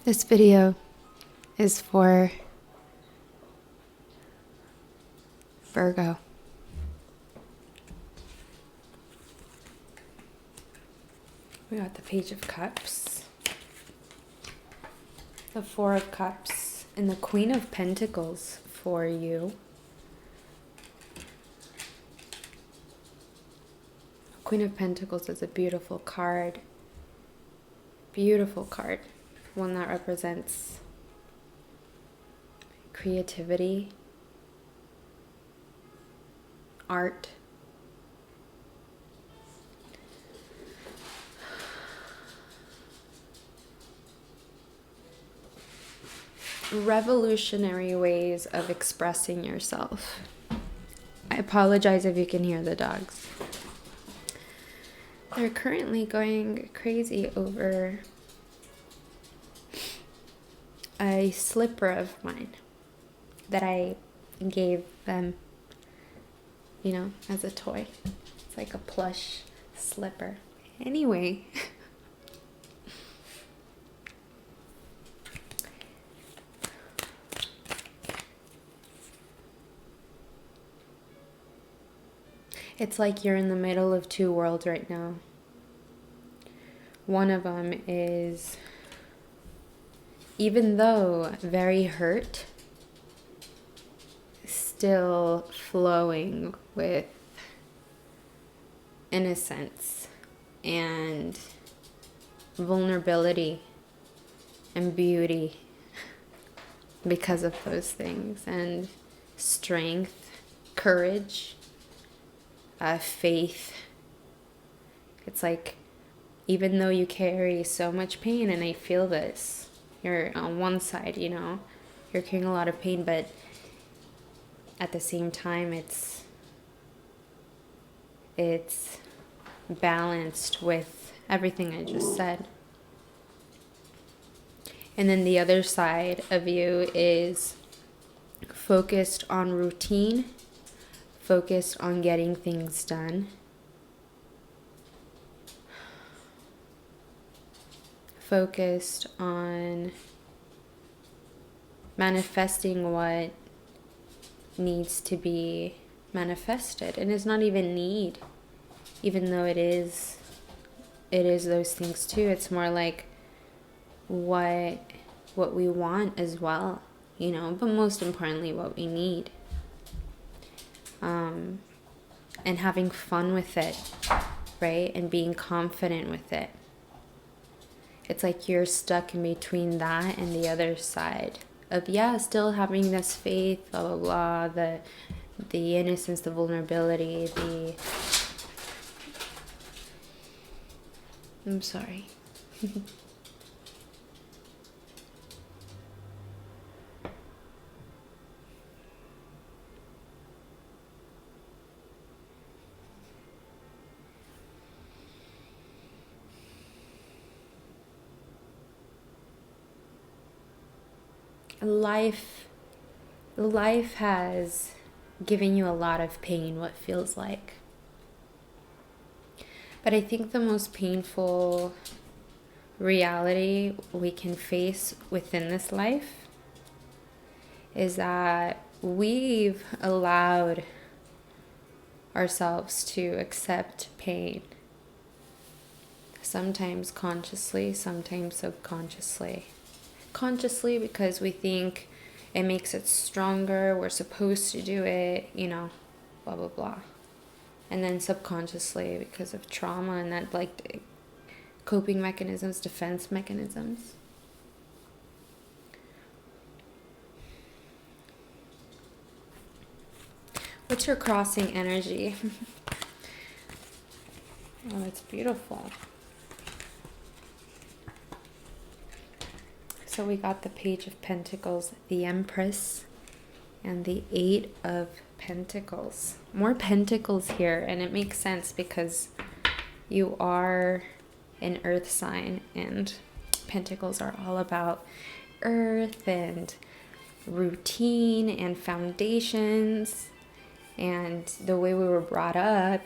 This video is for Virgo. We got the Page of Cups, the Four of Cups, and the Queen of Pentacles for you. Queen of Pentacles is a beautiful card. Beautiful card. One that represents creativity, art, revolutionary ways of expressing yourself. I apologize if you can hear the dogs. They're currently going crazy over a slipper of mine that I gave them, as a toy. It's like a plush slipper. Anyway. It's like you're in the middle of two worlds right now. One of them is, even though very hurt, still flowing with innocence and vulnerability and beauty because of those things, and strength, courage, faith. It's like, even though you carry so much pain, and I feel this, you're on one side, you're carrying a lot of pain, but at the same time, it's balanced with everything I just said. And then the other side of you is focused on routine, focused on getting things done, focused on manifesting what needs to be manifested. And it's not even need, even though it is those things too. It's more like what we want as well, but most importantly what we need. And having fun with it, right? And being confident with it. It's like you're stuck in between that and the other side of, still having this faith, blah, blah, blah, the innocence, the vulnerability, I'm sorry. Life has given you a lot of pain, what feels like. But I think the most painful reality we can face within this life is that we've allowed ourselves to accept pain. Sometimes consciously, sometimes subconsciously. Consciously because we think it makes it stronger, we're supposed to do it, blah, blah, blah. And then subconsciously because of trauma and that, like, coping mechanisms, defense mechanisms. What's your crossing energy? Oh, that's beautiful. So we got the Page of Pentacles, the Empress, and the Eight of Pentacles. More pentacles here, and it makes sense because you are an earth sign, and pentacles are all about earth and routine and foundations and the way we were brought up,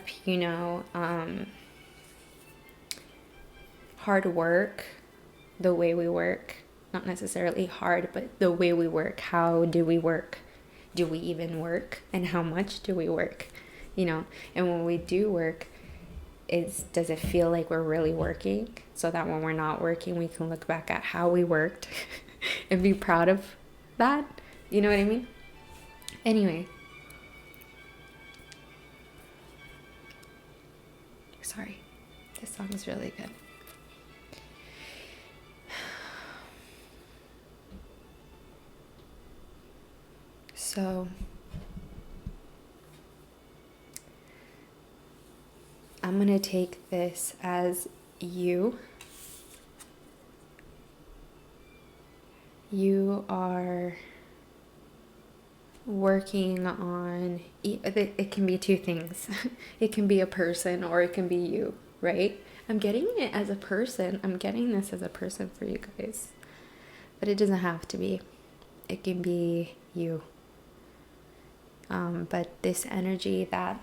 hard work, the way we work, not necessarily hard, but the way we work. How do we work? Do we even work? And how much do we work? You know, and when we do work, does it feel like we're really working? So that when we're not working, we can look back at how we worked and be proud of that. You know what I mean? Anyway. Sorry. This song is really good. So I'm going to take this as you are working on, it can be two things. It can be a person or it can be you, right? I'm getting it as a person. I'm getting this as a person for you guys. But it doesn't have to be. It can be you. But this energy that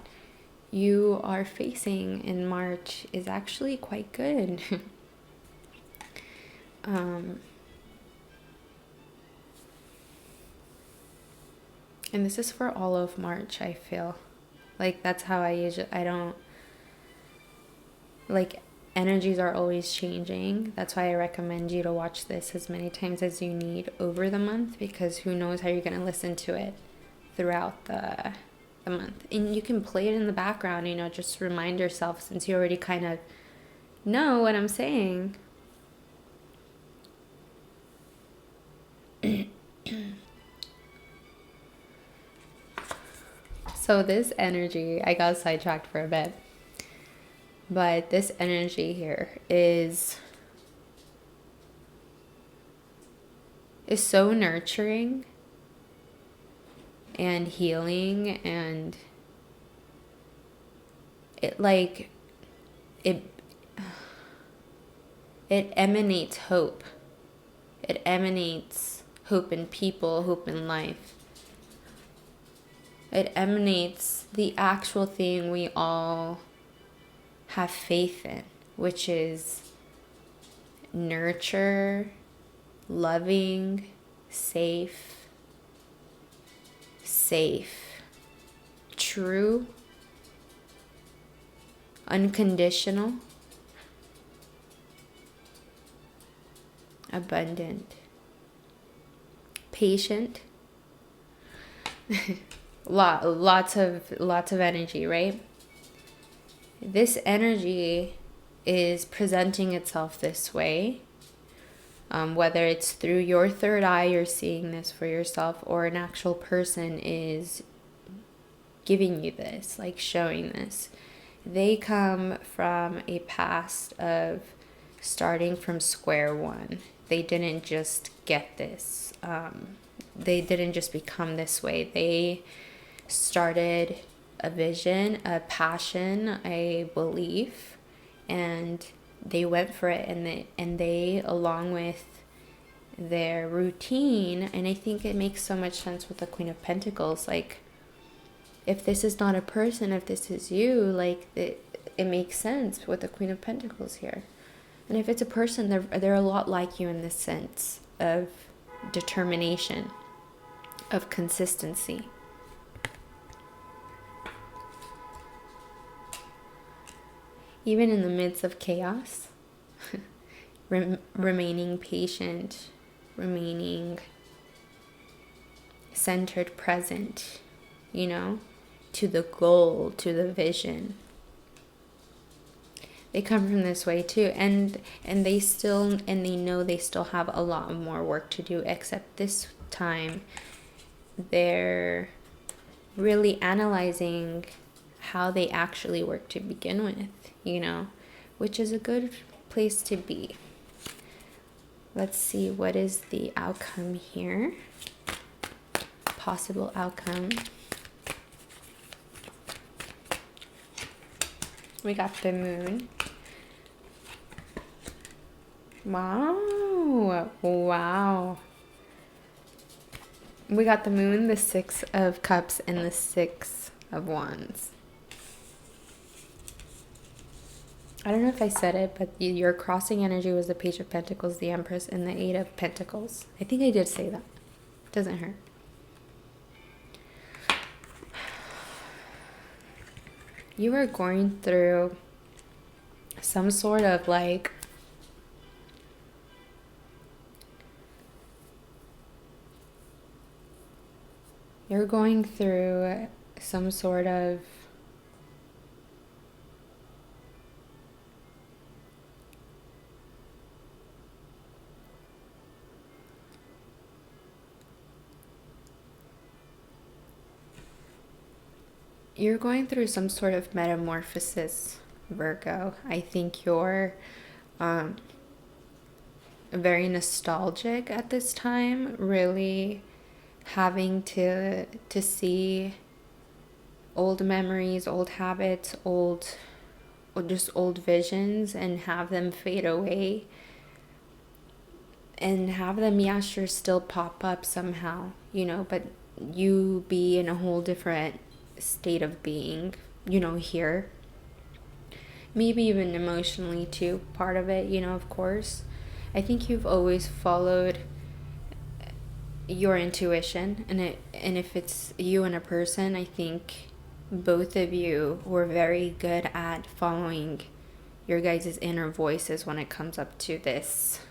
you are facing in March is actually quite good. And this is for all of March, I feel. Like, that's how I don't, like, energies are always changing. That's why I recommend you to watch this as many times as you need over the month, because who knows how you're going to listen to it throughout the month. And you can play it in the background, you know, just remind yourself, since you already kind of know what I'm saying. So this energy, I got sidetracked for a bit, but this energy here is so nurturing and healing, and it emanates hope. It emanates hope in people, hope in life. It emanates the actual thing we all have faith in, which is nurture, loving, safe, true, unconditional, abundant, patient. Lots of energy, right? This energy is presenting itself this way, whether it's through your third eye, you're seeing this for yourself, or an actual person is giving you this, like showing this. They come from a past of starting from square one. They didn't just get this. They didn't just become this way. They started a vision, a passion, a belief, and they went for it, and they along with their routine, and I think it makes so much sense with the Queen of Pentacles, like, if this is not a person, if this is you, like, it makes sense with the Queen of Pentacles here. And if it's a person, they're a lot like you in this sense of determination, of consistency. Even in the midst of chaos, remaining patient, remaining centered, present, you know, to the goal, to the vision. They come from this way too, and they know they still have a lot more work to do, except this time they're really analyzing how they actually work to begin with, you know, which is a good place to be. Let's see, what is the outcome here? Possible outcome. We got the moon. Wow. We got the moon, the Six of Cups, and the Six of Wands. I don't know if I said it, but your crossing energy was the Page of Pentacles, the Empress, and the Eight of Pentacles. I think I did say that. Doesn't hurt. You are going through some sort of like you're going through some sort of metamorphosis, Virgo. I think you're very nostalgic at this time, really having to see old memories, old habits, old visions, and have them fade away, and have them, yeah, sure, still pop up somehow, but you be in a whole different state of being, here. Maybe even emotionally too, part of it, of course. I think you've always followed your intuition, and if it's you and a person, I think both of you were very good at following your guys' inner voices when it comes up to this,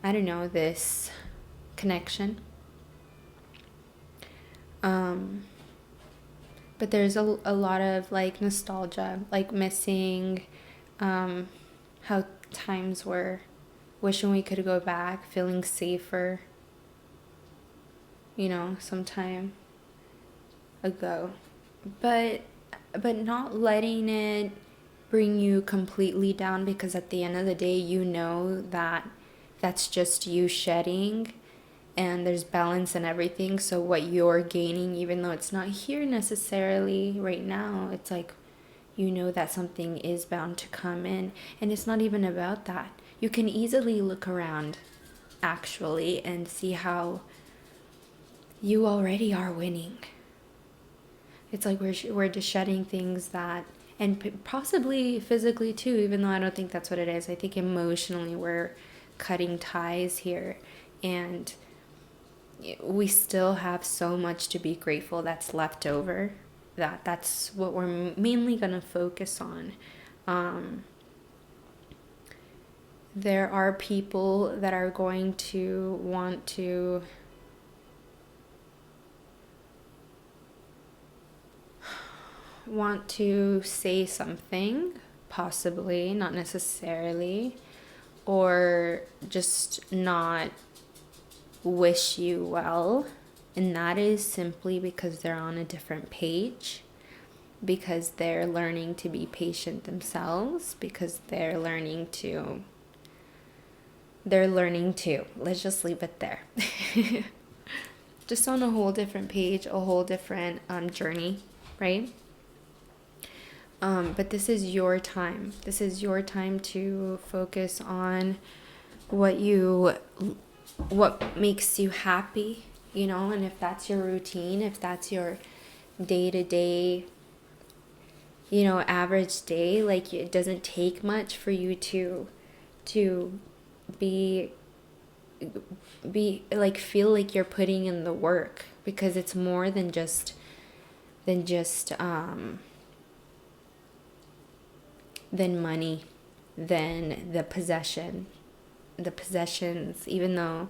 I don't know, this connection. But there's a lot of like nostalgia, like missing how times were, wishing we could go back, feeling safer, some time ago. But not letting it bring you completely down, because at the end of the day, that that's just you shedding, and there's balance in everything. So what you're gaining, even though it's not here necessarily right now, it's like, that something is bound to come in. And it's not even about that. You can easily look around, actually, and see how you already are winning. It's like we're just shedding things that, and possibly physically too, even though I don't think that's what it is. I think emotionally we're cutting ties here, and we still have so much to be grateful that's left over. That's what we're mainly going to focus on. There are people that are going to want to say something, possibly, not necessarily, or just not wish you well, and that is simply because they're on a different page, because they're learning to be patient themselves, because they're learning to let's just leave it there. Just on a whole different page, a whole different journey, right? But this is your time. This is your time to focus on what makes you happy, and if that's your routine, if that's your day-to-day, average day, like it doesn't take much for you to be like, feel like you're putting in the work, because it's more than just than money, than the possessions, even though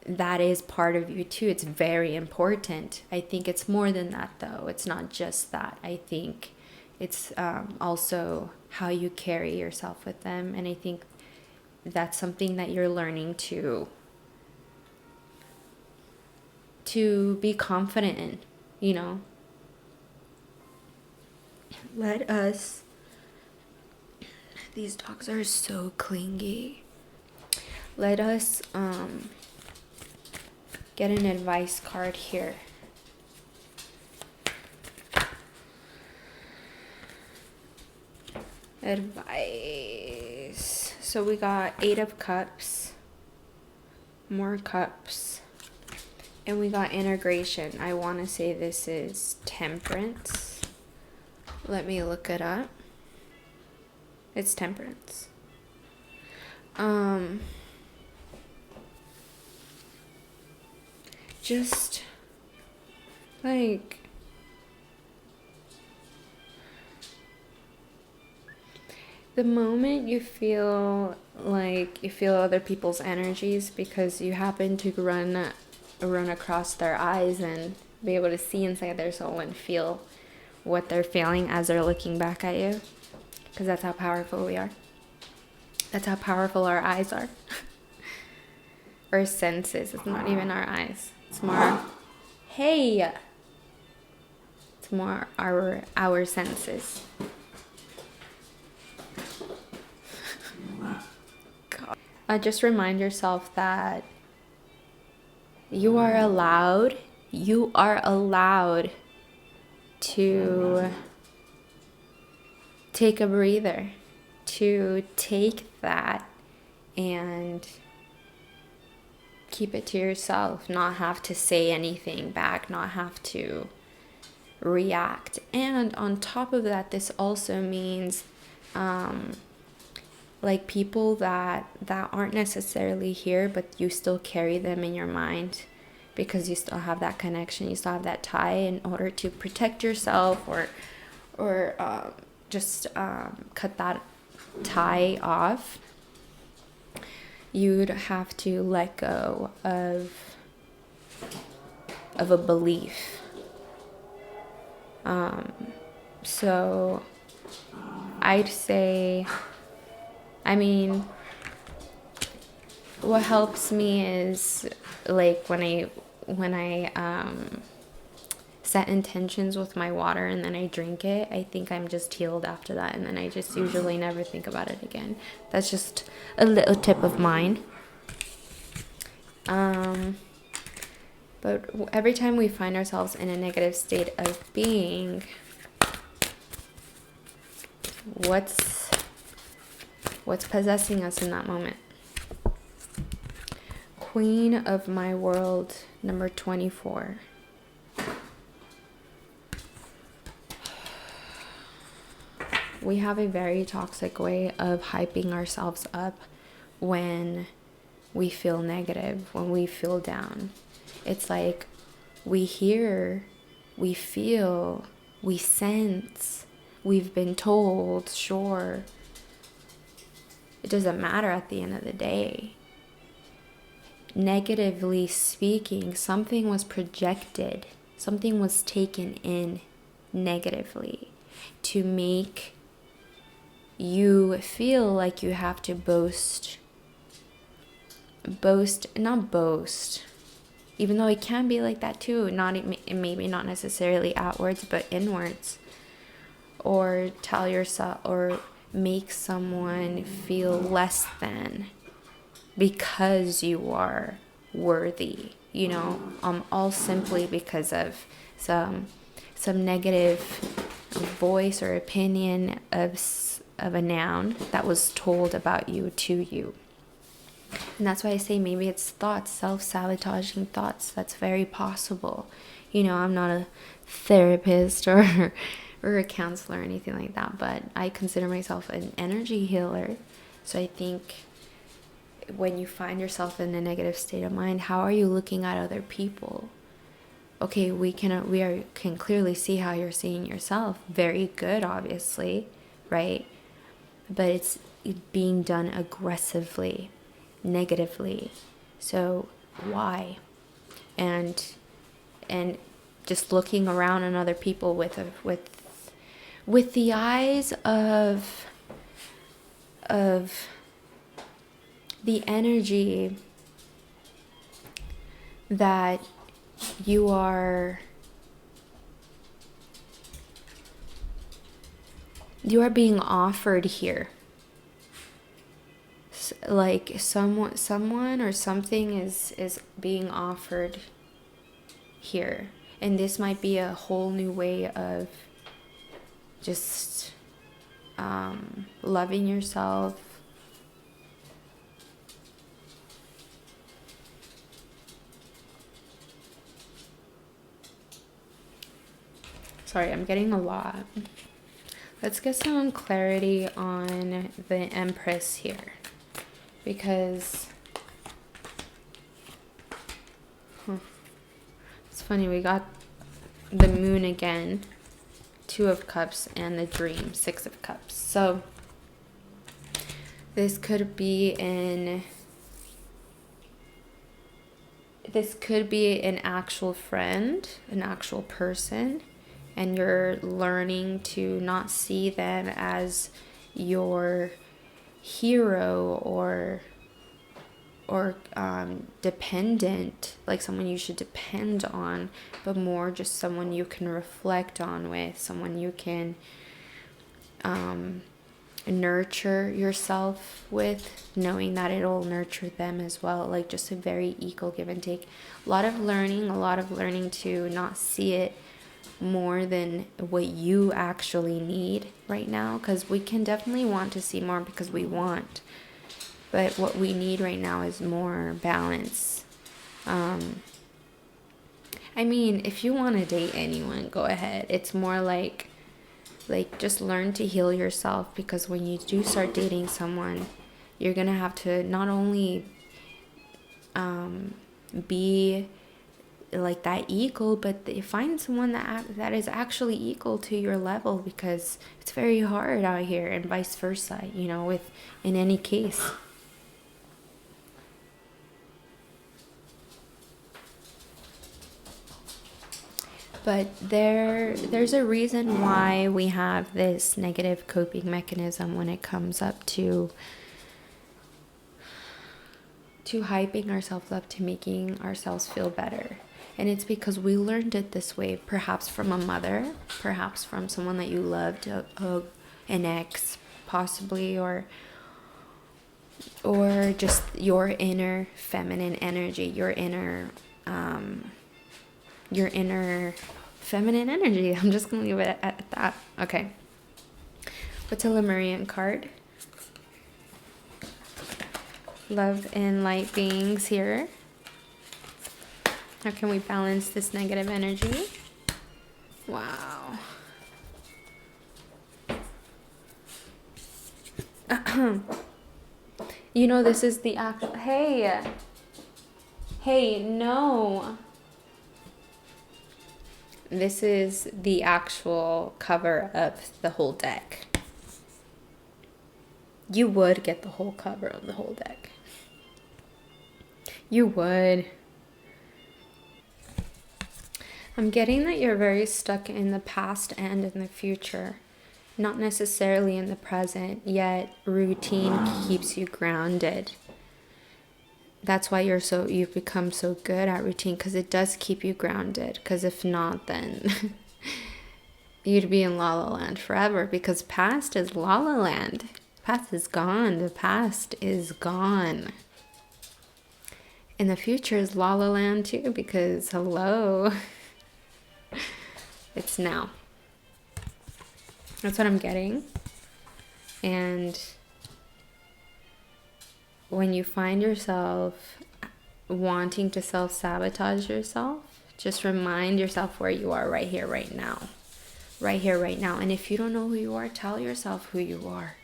that is part of you too. It's very important. I think it's more than that, though. It's not just that. I think it's also how you carry yourself with them, and I think that's something that you're learning to be confident in, Let us, these dogs are so clingy. Let us get an advice card here. Advice. So we got 8 of Cups, more cups, and we got integration. I want to say this is Temperance. Let me look it up. It's Temperance. Just like the moment you feel like you feel other people's energies because you happen to run across their eyes and be able to see inside their soul and feel what they're feeling as they're looking back at you, because that's how powerful we are. That's how powerful our eyes are. Our senses. It's not even our eyes. It's more, hey, it's more our senses. God. Just remind yourself that you are allowed to take a breather, to take that and keep it to yourself, not have to say anything back, not have to react. And on top of that, this also means like people that aren't necessarily here, but you still carry them in your mind because you still have that connection, you still have that tie in order to protect yourself or just cut that tie off. You'd have to let go of a belief. So I'd say, I mean, what helps me is like when I set intentions with my water and then I drink it, I think I'm just healed after that, and then I just usually never think about it again. That's just a little tip of mine. But every time we find ourselves in a negative state of being, what's possessing us in that moment? Queen of my world, number 24. We have a very toxic way of hyping ourselves up when we feel negative, when we feel down. It's like we hear, we feel, we sense, we've been told, sure. It doesn't matter at the end of the day. Negatively speaking, something was projected, something was taken in negatively to make you feel like you have to not boast, even though it can be like that too, maybe not necessarily outwards but inwards, or tell yourself or make someone feel less than because you are worthy, all simply because of some negative voice or opinion of a noun that was told about you to you. And that's why I say maybe it's thoughts, self-sabotaging thoughts. That's very possible. I'm not a therapist or a counselor or anything like that, but I consider myself an energy healer. So I think when you find yourself in a negative state of mind, how are you looking at other people? Okay, we can clearly see how you're seeing yourself. Very good, obviously, right? But it's being done aggressively, negatively. So why? And just looking around on other people with the eyes of the energy that you are being offered here. Like someone or something is being offered here, and this might be a whole new way of just loving yourself, sorry, I'm getting a lot Let's get some clarity on the Empress here. Because it's funny, we got the Moon again, 2 of Cups, and the Dream, 6 of Cups. So this could be an actual friend, an actual person, and you're learning to not see them as your hero or dependent, like someone you should depend on, but more just someone you can reflect on with, someone you can nurture yourself with, knowing that it'll nurture them as well. Like just a very equal give and take. A lot of learning to not see it more than what you actually need right now, because we can definitely want to see more because we want, but what we need right now is more balance. I mean, if you want to date anyone, go ahead. It's more like just learn to heal yourself, because when you do start dating someone, you're gonna have to not only be like that equal, but find someone that is actually equal to your level, because it's very hard out here, and vice versa, you know, in any case. But there's a reason why we have this negative coping mechanism when it comes up to hyping ourselves up, to making ourselves feel better. And it's because we learned it this way, perhaps from a mother, perhaps from someone that you loved, an ex possibly, or just your inner feminine energy, your inner feminine energy. I'm just gonna leave it at that. Okay. What's a Lemurian card? Love and light beings here. How can we balance this negative energy? Wow. You know, this is the actual... Hey, no. This is the actual cover of the whole deck. You would get the whole cover of the whole deck. You would. I'm getting that you're very stuck in the past and in the future. Not necessarily in the present, yet routine keeps you grounded. That's why you've become so good at routine, because it does keep you grounded. Because if not, then you'd be in La La Land forever, because past is La La Land. Past is gone. The past is gone. And the future is La La Land too, because hello, it's now. That's what I'm getting. And when you find yourself wanting to self-sabotage yourself, just remind yourself where you are right here, right now. Right here, right now. And if you don't know who you are, tell yourself who you are.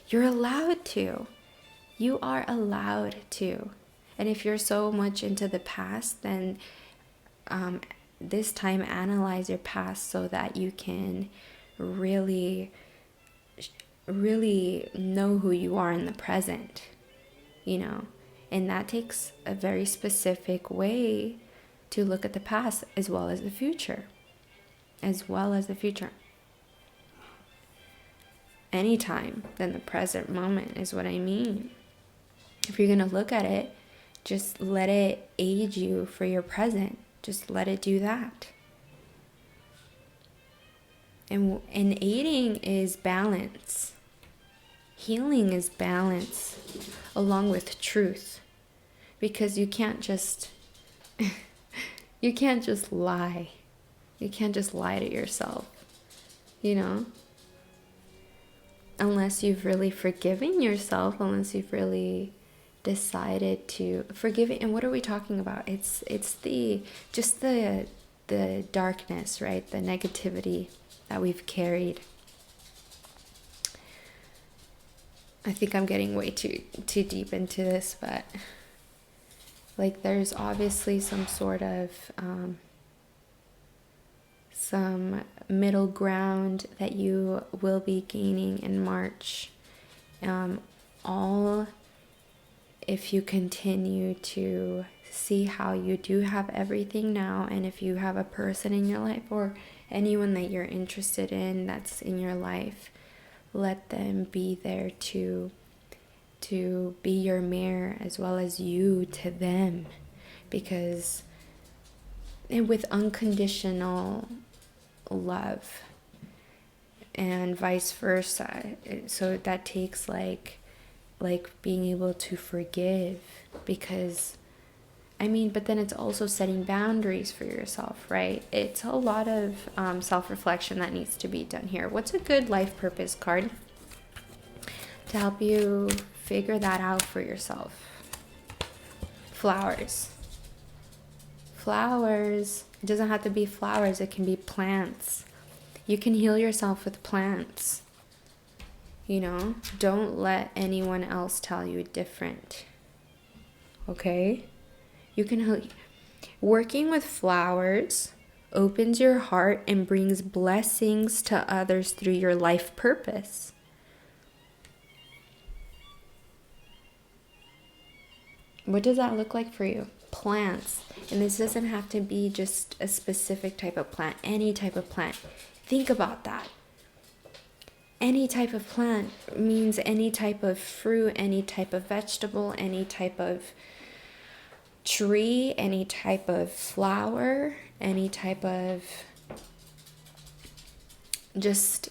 You're allowed to. You are allowed to. And if you're so much into the past, then this time analyze your past so that you can really know who you are in the present, you know. And that takes a very specific way to look at the past as well as the future. Anytime than the present moment is what I mean. If you're going to look at it, just let it aid you for your present. Just let it do that. And aiding is balance. Healing is balance along with truth. Because you can't just lie. You can't just lie to yourself, you know? Unless you've really forgiven yourself, unless you've really decided to forgive it. And what are we talking about? It's the darkness, right? The negativity that we've carried. I think I'm getting way too deep into this, but like there's obviously some sort of some middle ground that you will be gaining in March. All if you continue to see how you do have everything now, and if you have a person in your life or anyone that you're interested in that's in your life, let them be there to be your mirror as well as you to them, because with unconditional love and vice versa. So that takes like being able to forgive, because but then it's also setting boundaries for yourself, right? It's a lot of self-reflection that needs to be done here. What's a good life purpose card to help you figure that out for yourself? Flowers. Flowers. It doesn't have to be flowers. It can be plants. You can heal yourself with plants. Don't let anyone else tell you different. Okay? You can working with flowers opens your heart and brings blessings to others through your life purpose. What does that look like for you? Plants. And this doesn't have to be just a specific type of plant, any type of plant. Think about that. Any type of plant means any type of fruit, any type of vegetable, any type of tree, any type of flower, any type of just,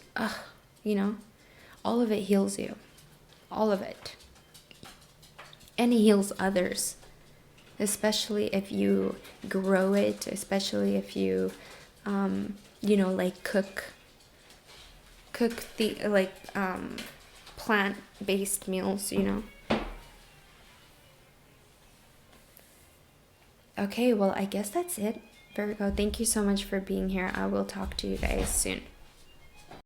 all of it heals you. All of it. And it heals others, especially if you grow it, especially if you, cook the, plant-based meals, Okay, well, I guess that's it, Virgo. Thank you so much for being here. I will talk to you guys soon.